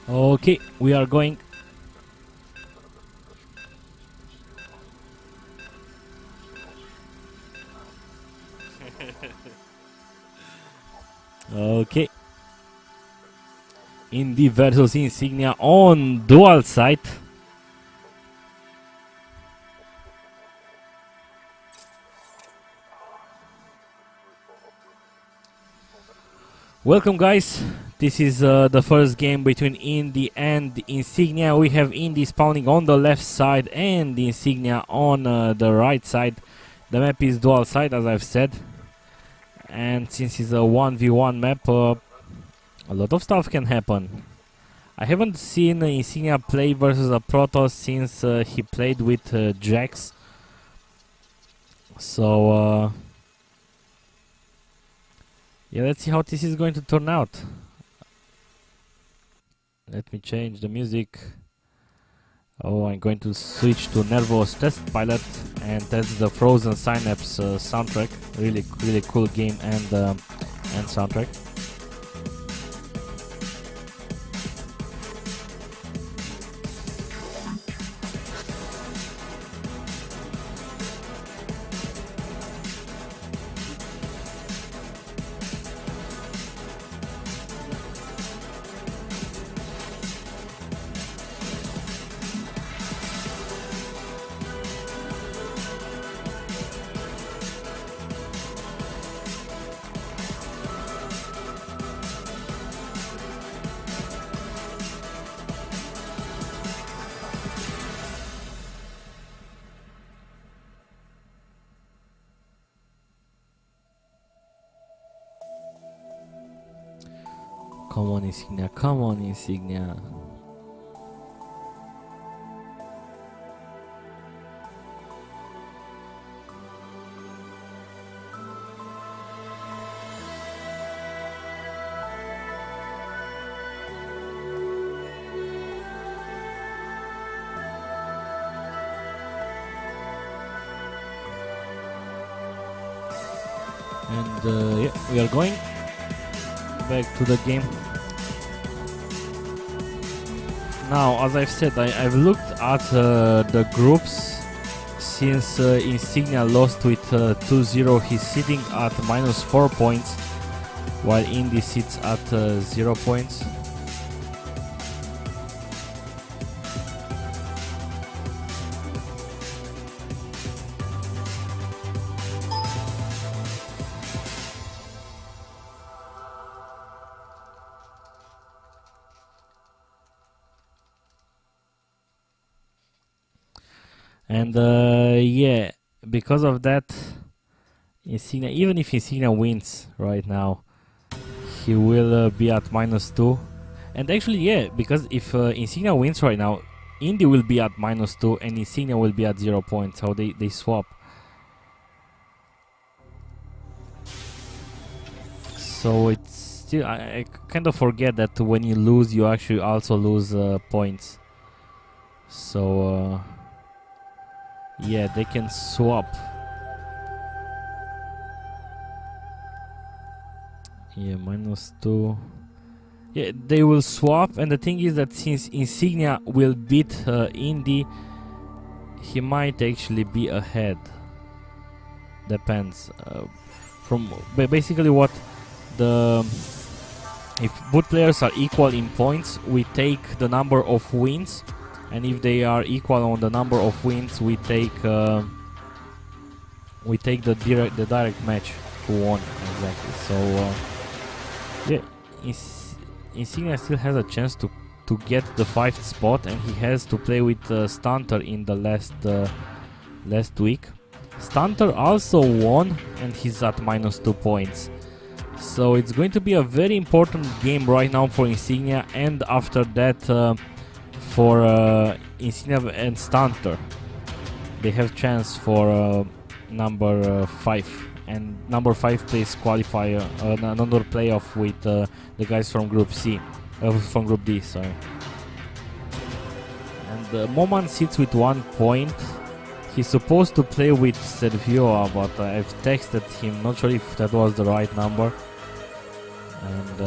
Okay, we are going. Okay. Indy versus Insignia on dual side. Welcome guys, this is the first game between Indy and Insignia. We have Indy spawning on the left side and Insignia on the right side. The map is dual side, as I've said, and since it's a 1v1 map, a lot of stuff can happen. I haven't seen Insignia play versus a Protoss since he played with Jax, so yeah, let's see how this is going to turn out. Let me change the music. Oh, I'm going to switch to Nervous Test Pilot and test the Frozen Synapse soundtrack. Really cool game and soundtrack. Come on, Insignia, come on, Insignia. And yeah, we are going back to the game. Now, as I've said, I've looked at the groups. Since Insignia lost with 2-0, he's sitting at -4 points, while Indy sits at 0 points. And yeah, because of that, Insignia, even if Insignia wins right now, he will be at -2. And actually, yeah, because if Insignia wins right now, Indy will be at -2 and Insignia will be at 0 points, so they swap. So it's still, I kind of forget that when you lose, you actually also lose points. So yeah, they can swap. Yeah, -2. Yeah, they will swap, and the thing is that since Insignia will beat Indy, he might actually be ahead. Depends. From basically what the if both players are equal in points, we take the number of wins. And if they are equal on the number of wins, we take the direct match who won exactly. So yeah, Insignia still has a chance to get the 5th spot, and he has to play with Stunter in the last week. Stunter also won, and he's at -2 points. So it's going to be a very important game right now for Insignia, and after that. For Insignia and Stunter, they have chance for number 5, and number 5 plays qualifier, another playoff with the guys from Group C, from Group D, sorry. And Moman sits with 1 point. He's supposed to play with sc2ro, but I've texted him, not sure if that was the right number. And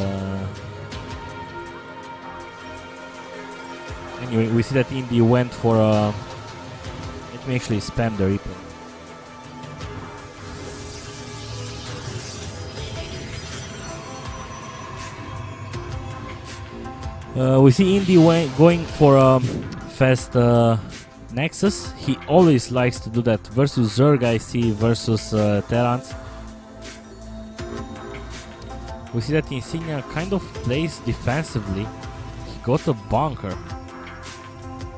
Anyway, we see that Indy went for a... Let me actually spam the replay. We see Indy going for a fast Nexus. He always likes to do that versus Zerg, I see, versus Terrans. We see that Insignia kind of plays defensively. He got a bunker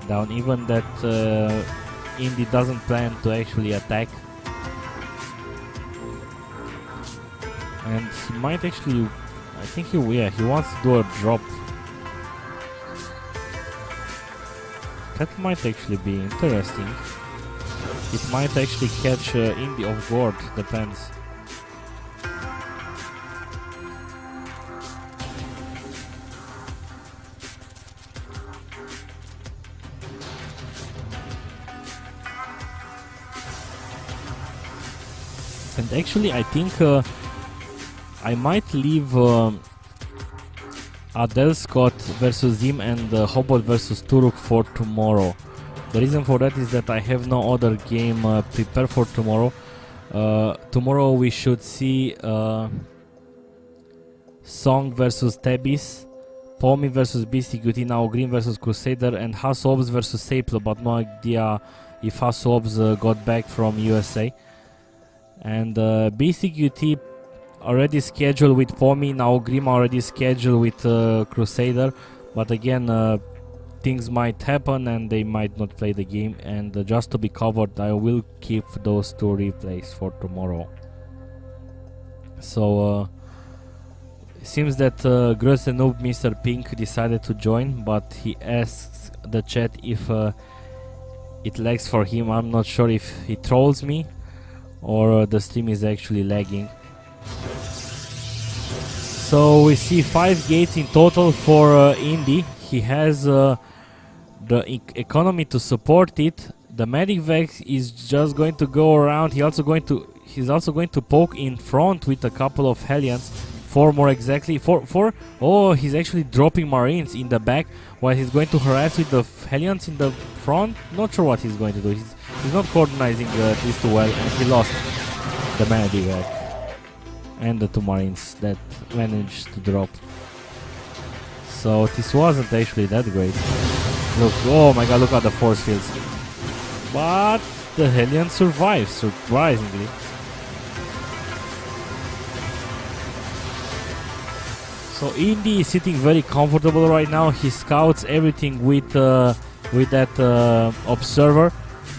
down, even that Indy doesn't plan to actually attack. And he might actually, I think he wants to do a drop. That might actually be interesting. It might actually catch Indy off guard, depends. And actually I think I might leave Adel Scott versus Zim and Hobot versus Turuk for tomorrow. The reason for that is that I have no other game prepared for tomorrow. Tomorrow we should see Song versus Tebis, Pomi versus BCQT, now Green versus Crusader, and Hasobs versus Saplo, but no idea if Hasobs got back from USA. And BCQT already scheduled with Pomi, now Grim already scheduled with Crusader, but again things might happen and they might not play the game, and just to be covered I will keep those two replays for tomorrow. So it seems that Gross and Noob Mr. Pink decided to join, but he asks the chat if it lags for him. I'm not sure if he trolls me or the stream is actually lagging. So we see 5 gates in total for Indy. He has the economy to support it. The Medic Vex is just going to go around. He's also going to poke in front with a couple of Hellions. 4 more exactly. 4. Oh, he's actually dropping Marines in the back while he's going to harass with the Hellions in the front. Not sure what he's going to do. He's not coordinating this too well, and he lost the Medic Vex and the 2 Marines that managed to drop. So this wasn't actually that great. Look, oh my god, look at the force fields. But the Hellion survives, surprisingly. So Indy is sitting very comfortable right now. He scouts everything with that observer.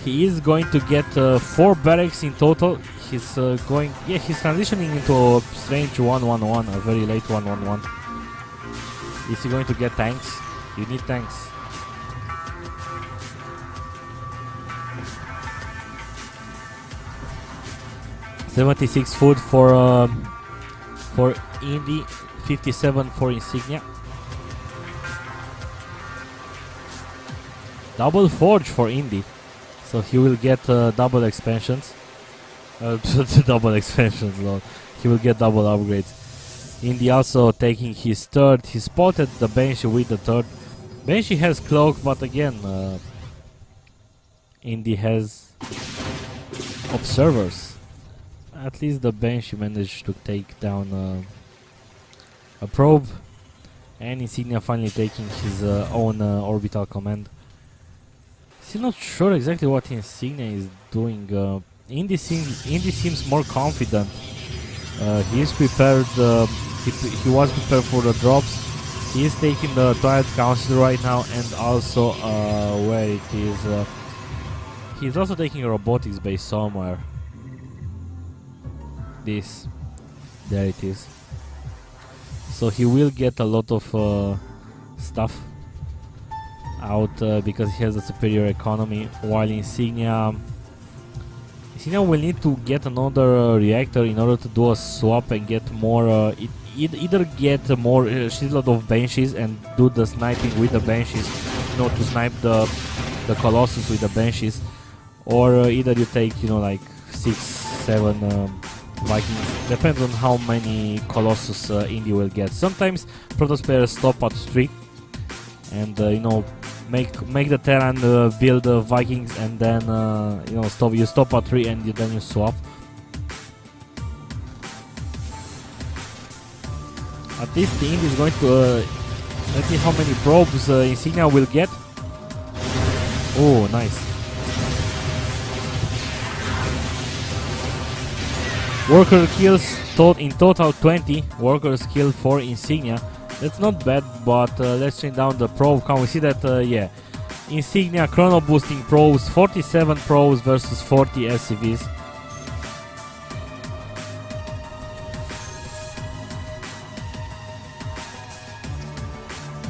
He is going to get 4 barracks in total. He's he's transitioning into a strange 1-1-1, a very late 1-1-1. Is he going to get tanks? You need tanks. $76 food for Indy, 57 for Insignia. Double forge for Indy, so he will get double expansions. Double expansions, lol. He will get double upgrades. Indy also taking his 3rd. He spotted the Banshee with the 3rd. Banshee has cloak, but again, Indy has observers. At least the Banshee managed to take down a probe, and Insignia finally taking his own orbital command. Still not sure exactly what Insignia is doing. Indy seems more confident. He is prepared. He was prepared for the drops. He is taking the Twilight Council right now, and also where it is. He's also taking a robotics base somewhere. There it is. So he will get a lot of stuff out because he has a superior economy, while Insignia will need to get another reactor in order to do a swap and get more, either get more shitload of Banshees and do the sniping with the Banshees, to snipe the Colossus with the Banshees, or either you take, like 6, 7 Vikings. Depends on how many Colossus Indy will get. Sometimes Protoss players stop at 3, and make the Terran build Vikings, and then you know, stop at 3 and then you swap. At least the Indy is going to let's see how many probes Insignia will get. Oh, nice. Worker kills in total 20 workers killed for Insignia. That's not bad, but let's change down the probe count. We see that yeah, Insignia chrono boosting probes, 47 probes versus 40 SCVs.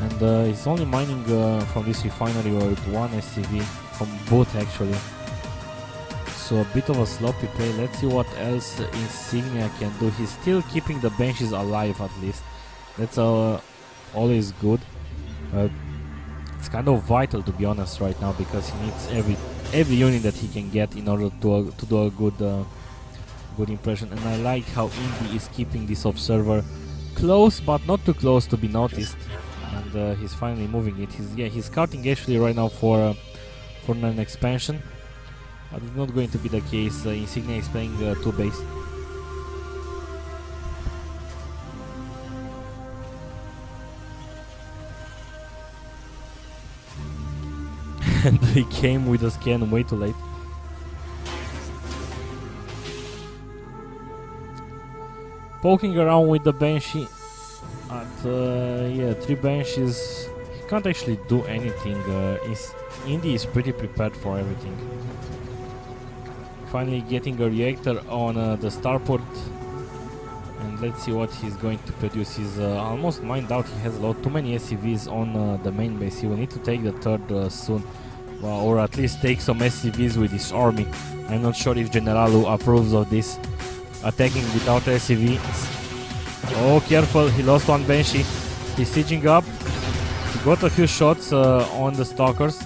And he's only mining from this refinery with 1 SCV from both actually. So a bit of a sloppy play. Let's see what else Insignia can do. He's still keeping the benches alive at least. That's always good. It's kind of vital, to be honest, right now, because he needs every unit that he can get in order to do a good impression. And I like how Indy is keeping this observer close, but not too close to be noticed. And he's finally moving it. He's scouting actually right now for an expansion. But it's not going to be the case. Insignia is playing 2 base. And he came with a scan way too late. Poking around with the Banshee at yeah, 3 Banshees. He can't actually do anything. Indy is pretty prepared for everything. Finally getting a reactor on the starport, and let's see what he's going to produce. He's almost mined out. He has too many SCVs on the main base. He will need to take the 3rd soon, or at least take some SCVs with his army. I'm not sure if Generalu approves of this, attacking without SCV. Oh, careful, he lost 1 Banshee. He's sieging up. He got a few shots on the stalkers.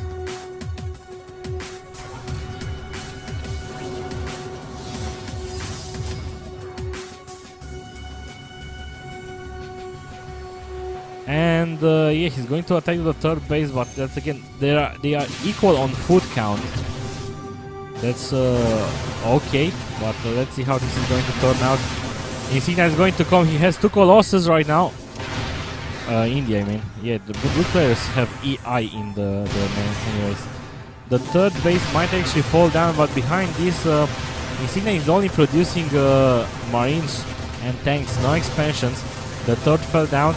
And yeah, he's going to attack the 3rd base, but that's again, they are equal on food count. That's okay, but let's see how this is going to turn out. Insignia is going to come. He has 2 Colossus right now. Indy, I mean. Yeah, the good players have EI in the main anyways. The 3rd base might actually fall down, but behind this, Insignia is only producing Marines and tanks, no expansions. The 3rd fell down.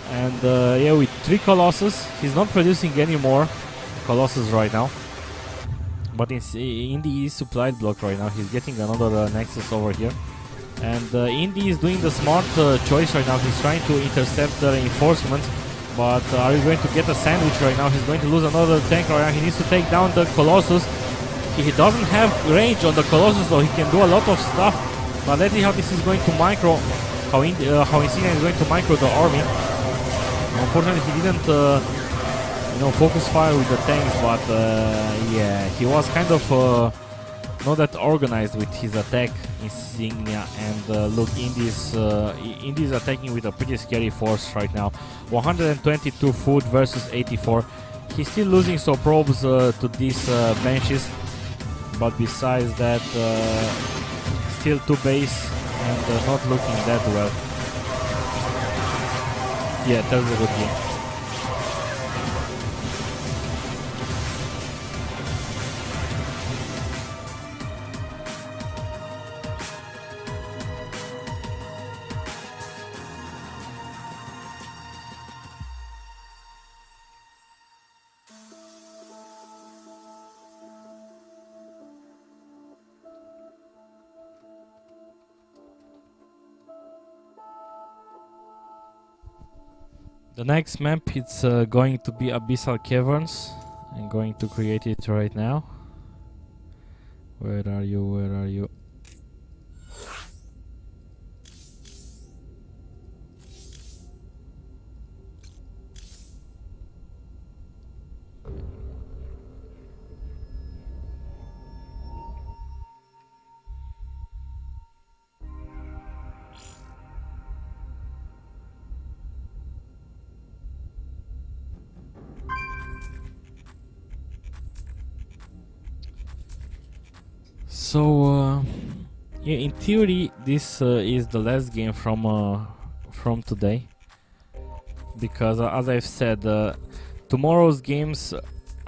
And yeah, with 3 Colossus, he's not producing any more Colossus right now. But Indy is supplied block right now. He's getting another Nexus over here. And Indy is doing the smart choice right now. He's trying to intercept the reinforcements. But are you going to get a sandwich right now? He's going to lose another tank right now. He needs to take down the Colossus. He doesn't have range on the Colossus, so he can do a lot of stuff. But let's see how this is going to micro. How Insignia is going to micro the army. Unfortunately, he didn't you know, focus fire with the tanks, but yeah, he was kind of not that organized with his attack, Insignia. And look, Indy's attacking with a pretty scary force right now. 122 food versus 84. He's still losing some probes to these Banshees, but besides that, still 2 base and not looking that well. Yeah, that's a good game. The next map, it's going to be Abyssal Caverns. I'm going to create it right now. Where are you? Where are you? So yeah, in theory this is the last game from today, because as I've said, tomorrow's games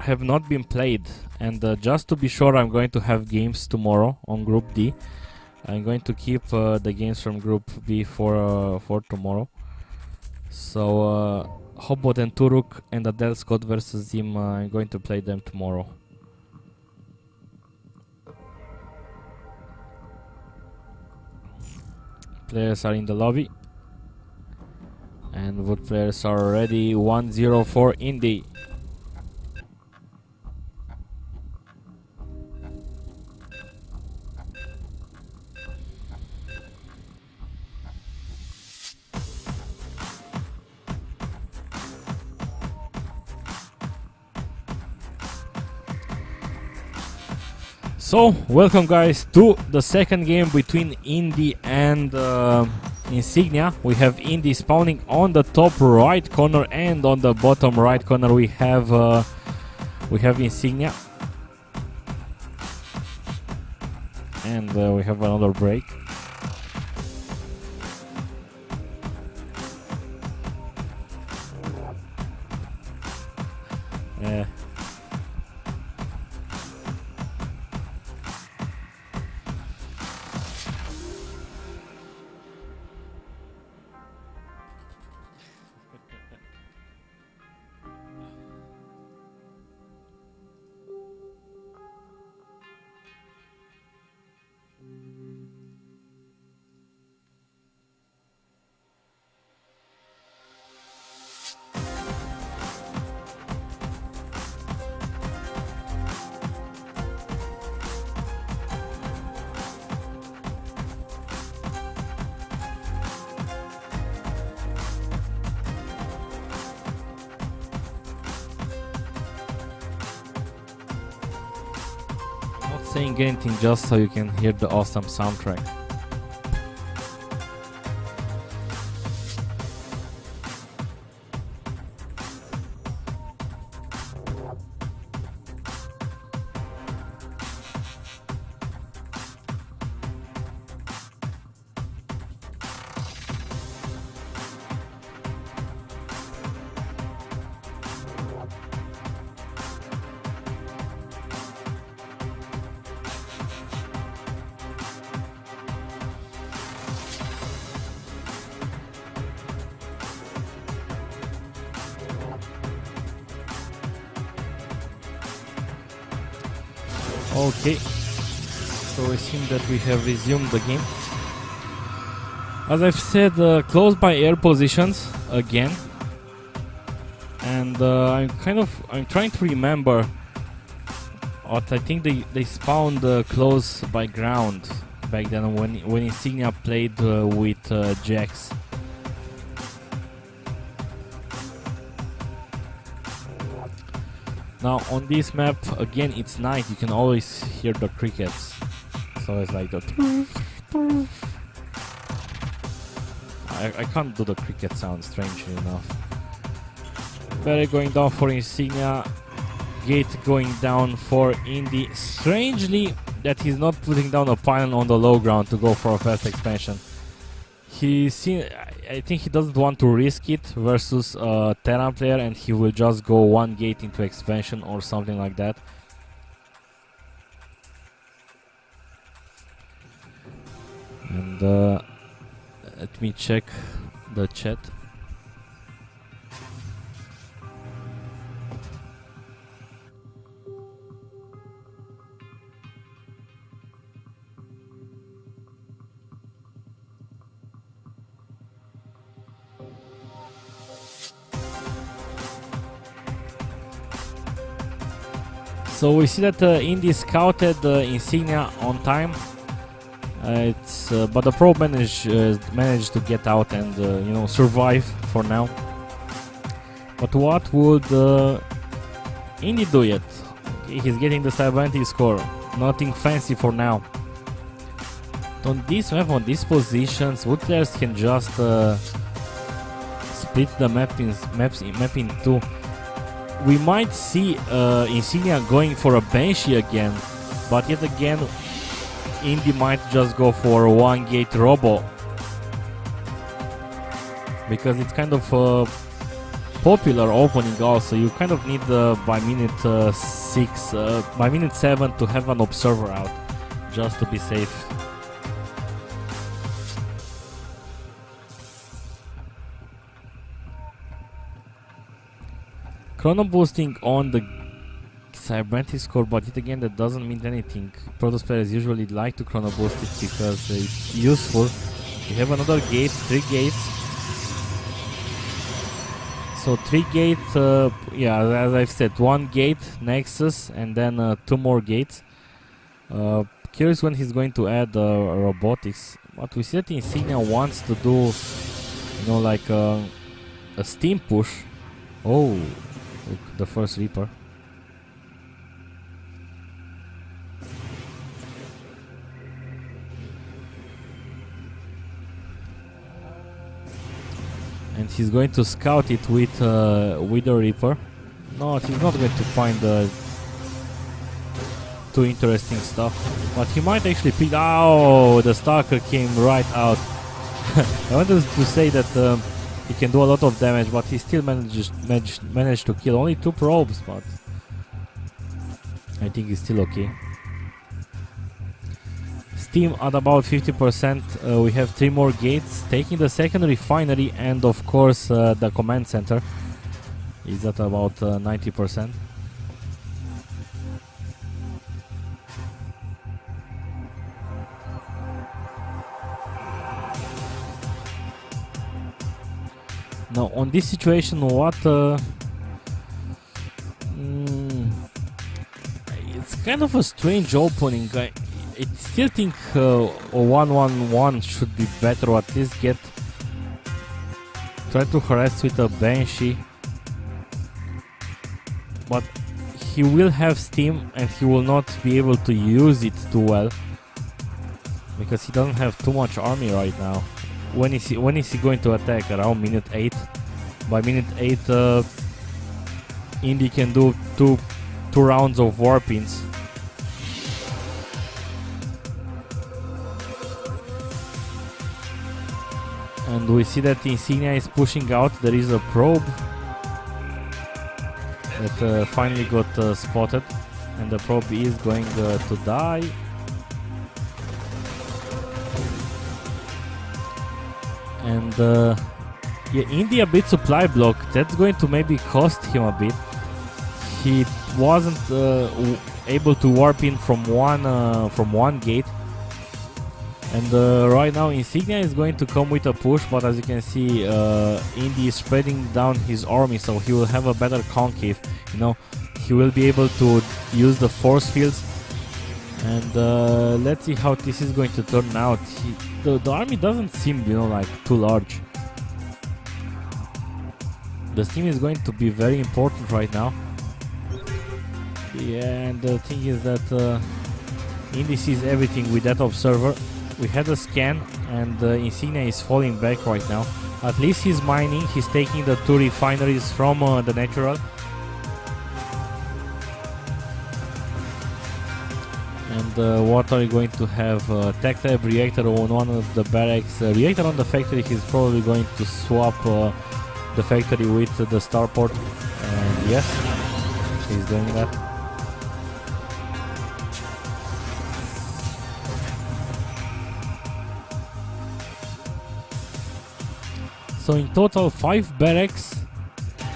have not been played, and just to be sure, I'm going to have games tomorrow on Group D. I'm going to keep the games from Group B for tomorrow. So Hobot and Turuk and Adele Scott versus Zim, I'm going to play them tomorrow. Players are in the lobby, and wood players are ready. 1-0 for Indy. So, welcome guys to the second game between Indy and Insignia. We have Indy spawning on the top right corner, and on the bottom right corner we have Insignia. And we have another break. Not saying anything, just so you can hear the awesome soundtrack. Okay, so it seems that we have resumed the game. As I've said, close by air positions again, and I'm trying to remember what I think they spawned close by ground back then when Insignia played with Jax. Now on this map, again it's night, you can always hear the crickets. So it's like the... I can't do the cricket sound, strangely enough. Barry going down for Insignia. Gate going down for Indy. Strangely that he's not putting down a pylon on the low ground to go for a fast expansion. I think he doesn't want to risk it versus a Terran player, and he will just go one gate into expansion or something like that. And let me check the chat. So we see that Indy scouted Insignia on time. But the pro managed to get out and survive for now. But what would Indy do yet? Okay, he's getting the stability score. Nothing fancy for now. On this map, on these positions, wood players can just split the map in two. We might see Insignia going for a Banshee again, but yet again Indy might just go for one gate robo, because it's kind of a popular opening also. You kind of need by minute 7 to have an observer out, just to be safe. Chrono boosting on the cybernetic score, but it again, that doesn't mean anything. Protoss players usually like to chrono boost it because it's useful. We have another gate, 3 gates. So 3 gates, yeah, as I've said, 1 gate, Nexus, and then 2 more gates. Curious when he's going to add robotics. But we see that Insignia wants to do, you know, like a steam push. Oh, look, the first Reaper. And he's going to scout it with the Reaper. No, he's not going to find too interesting stuff. But he might actually pick... Oh, the Stalker came right out. I wanted to say that he can do a lot of damage, but he still managed to kill only 2 probes, but I think he's still okay. Steam at about 50%, we have 3 more gates, taking the second refinery, and of course the command center is at about 90%. Now on this situation, what it's kind of a strange opening. I still think a 1-1-1 should be better, or at least try to harass with a Banshee. But he will have steam and he will not be able to use it too well, because he doesn't have too much army right now. When is he going to attack? Around minute 8. By minute 8 Indy can do two rounds of warpings. And we see that Insignia is pushing out. There is a probe that finally got spotted, and the probe is going to die. And yeah, Indy a bit supply block. That's going to maybe cost him a bit. He wasn't able to warp in from one gate. And right now Insignia is going to come with a push, but as you can see, Indy is spreading down his army, so he will have a better concave. You know, he will be able to use the force fields. And let's see how this is going to turn out. The army doesn't seem, you know, like too large. The steam is going to be very important right now. Yeah, and the thing is that Indy sees everything with that observer. We had a scan, and Insignia is falling back right now. At least he's mining, he's taking the 2 refineries from the natural. And what are you going to have? Tech type reactor on one of the barracks. Reactor on the factory, he's probably going to swap the factory with the starport. And yes, he's doing that. So in total 5 barracks.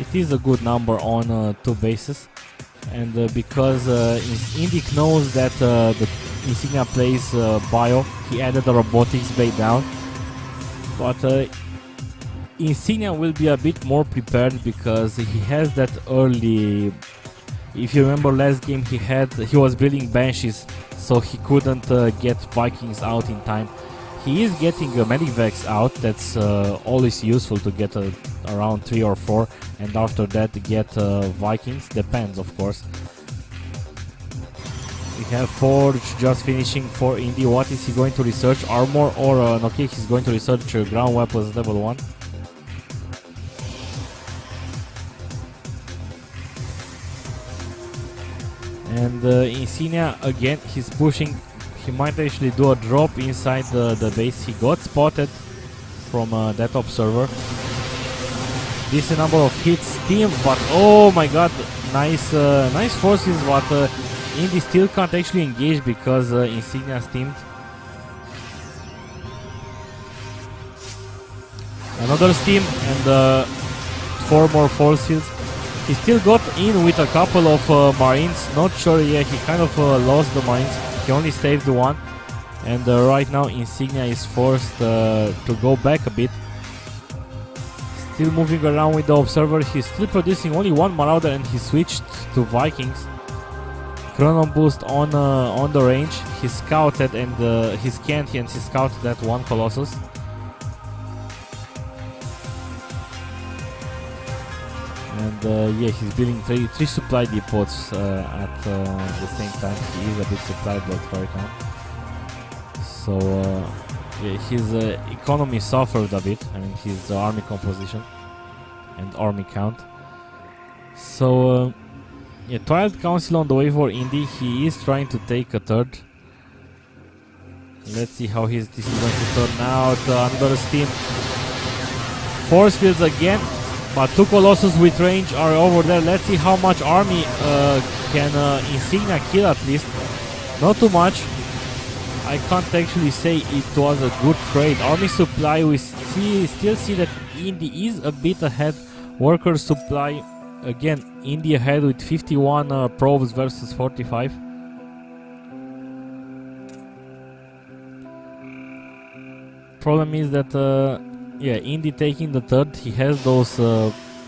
It is a good number on 2 bases. And because Indy knows that the Insignia plays bio, he added a robotics bay down. But Insignia will be a bit more prepared because he has that early... If you remember last game, he was building Banshees, so he couldn't get Vikings out in time. He is getting medivacs out. That's always useful to get around 3 or 4, and after that get Vikings. Depends, of course. We have Forge just finishing for Indy. What is he going to research? Armor or okay, he's going to research ground weapons level 1. And Insignia again, he's pushing he might actually do a drop inside the base. He got spotted from that observer. Decent number of hits, team, but oh my god, nice forces, but Indy still can't actually engage because Insignia steamed. Another steam and 4 more force fields. He still got in with a couple of marines. Not sure, yeah, he kind of lost the marines. He only saved one. And right now Insignia is forced to go back a bit. Still moving around with the observer. He's still producing only 1 marauder and he switched to Vikings. Chrono boost on the range. He scouted and he scanned and he scouted that 1 Colossus. And yeah, he's building 3 supply depots at the same time. He is a bit supply blocked right now. So yeah, his economy suffered a bit. I mean, his army composition and army count. So yeah, Twilight Council on the way for Indy. He is trying to take a third. Let's see how this is going to turn out. Another steam. Force fields again. But 2 Colossus with range are over there. Let's see how much army can Insignia kill at least. Not too much. I can't actually say it was a good trade. Army supply, we still see that Indy is a bit ahead. Worker supply, again, Indy ahead with 51 probes versus 45. Problem is that yeah, Indy taking the third. He has those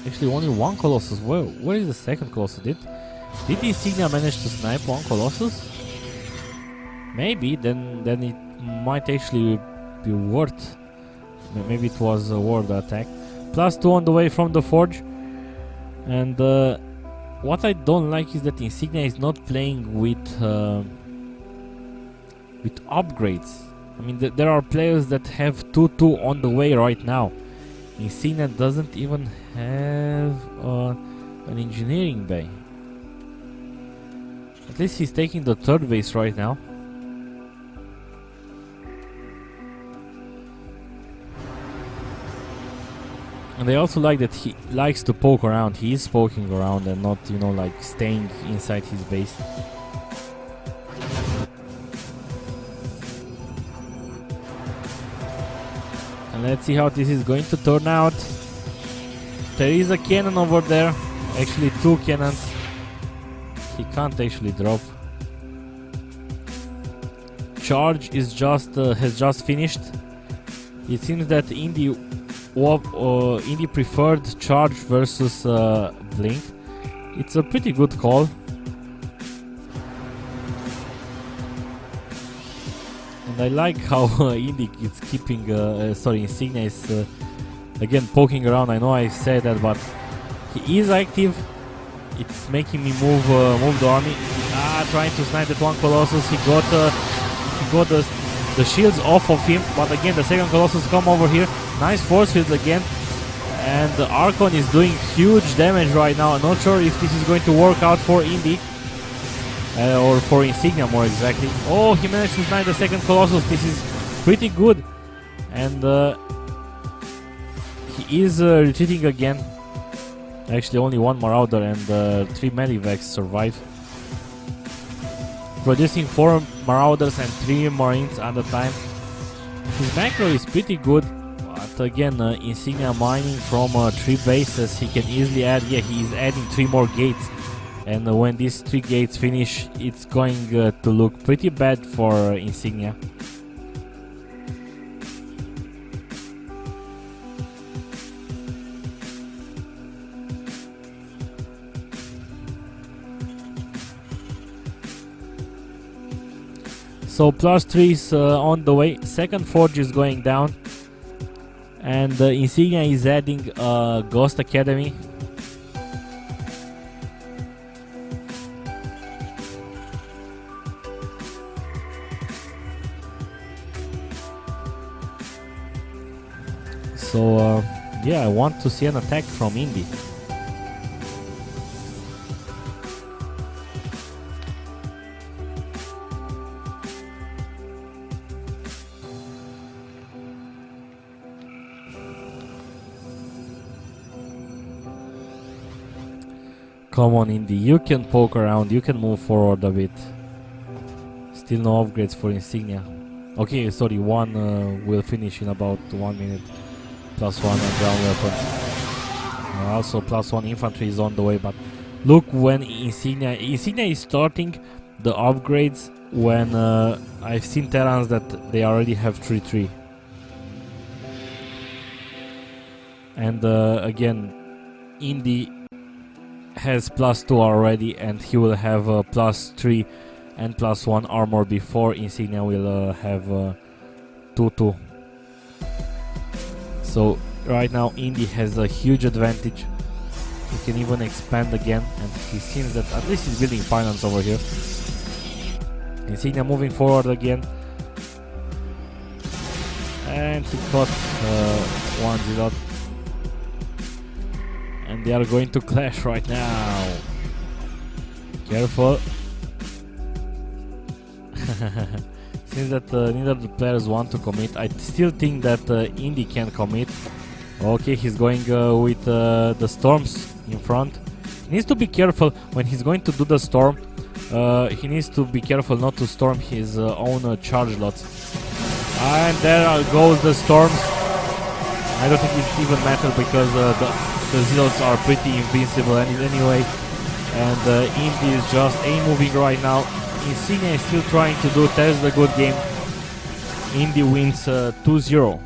actually only 1 Colossus. Where is the second Colossus? Did Insignia manage to snipe 1 Colossus? Maybe, then it might actually be worth. Maybe it was worth the attack. +2 on the way from the forge. And what I don't like is that Insignia is not playing with upgrades. I mean, there are players that have 2-2 on the way right now. Insignia doesn't even have an engineering bay. At least he's taking the 3rd base right now. And I also like that he likes to poke around. He is poking around and not, you know, like staying inside his base. And let's see how this is going to turn out. There is a cannon over there. Actually 2 cannons. He can't actually drop. Charge is has just finished. It seems that Indy preferred charge versus blink. It's a pretty good call. And I like how Indy is keeping, Insignia is again poking around. I know I said that, but he is active. It's making me move the army. Trying to snipe that 1 Colossus. He got the shields off of him, but again the second Colossus come over here. Nice force fields again, and the Archon is doing huge damage right now. I'm not sure if this is going to work out for Indy. Or for Insignia more exactly. Oh, he managed to snipe the second Colossus. This is pretty good. And he is retreating again. Actually only 1 Marauder and 3 Medivacs survive. Producing 4 Marauders and 3 Marines at a time. His macro is pretty good. But again, Insignia mining from 3 bases. He can easily add, yeah, he is adding 3 more gates. And when these 3 gates finish, it's going to look pretty bad for Insignia. So +3 is on the way. Second forge is going down. And Insignia is adding Ghost Academy. So yeah, I want to see an attack from Indy. Come on, Indy, you can poke around, you can move forward a bit. Still no upgrades for insignia. Okay, sorry, one will finish in about 1 minute. +1 on ground weapons. Also +1 infantry is on the way, but look when insignia is starting the upgrades when I've seen Terrans that they already have 3-3. And again, Indy has +2 already, and he will have +3 and +1 armor before insignia will have 2-2. So right now Indy has a huge advantage. He can even expand again, and he seems that at least he's building finance over here. Insignia moving forward again, and he caught one Zilot, and they are going to clash right now. Careful. Seems that neither of the players want to commit. I still think that Indy can commit. Okay, he's going with the storms in front. He needs to be careful when he's going to do the storm. He needs to be careful not to storm his own charge lots. And there goes the storms. I don't think it even matters because the zealots are pretty invincible anyway. And Indy is just A-moving right now. Insignia is still trying to test the good game. Indy wins 2-0.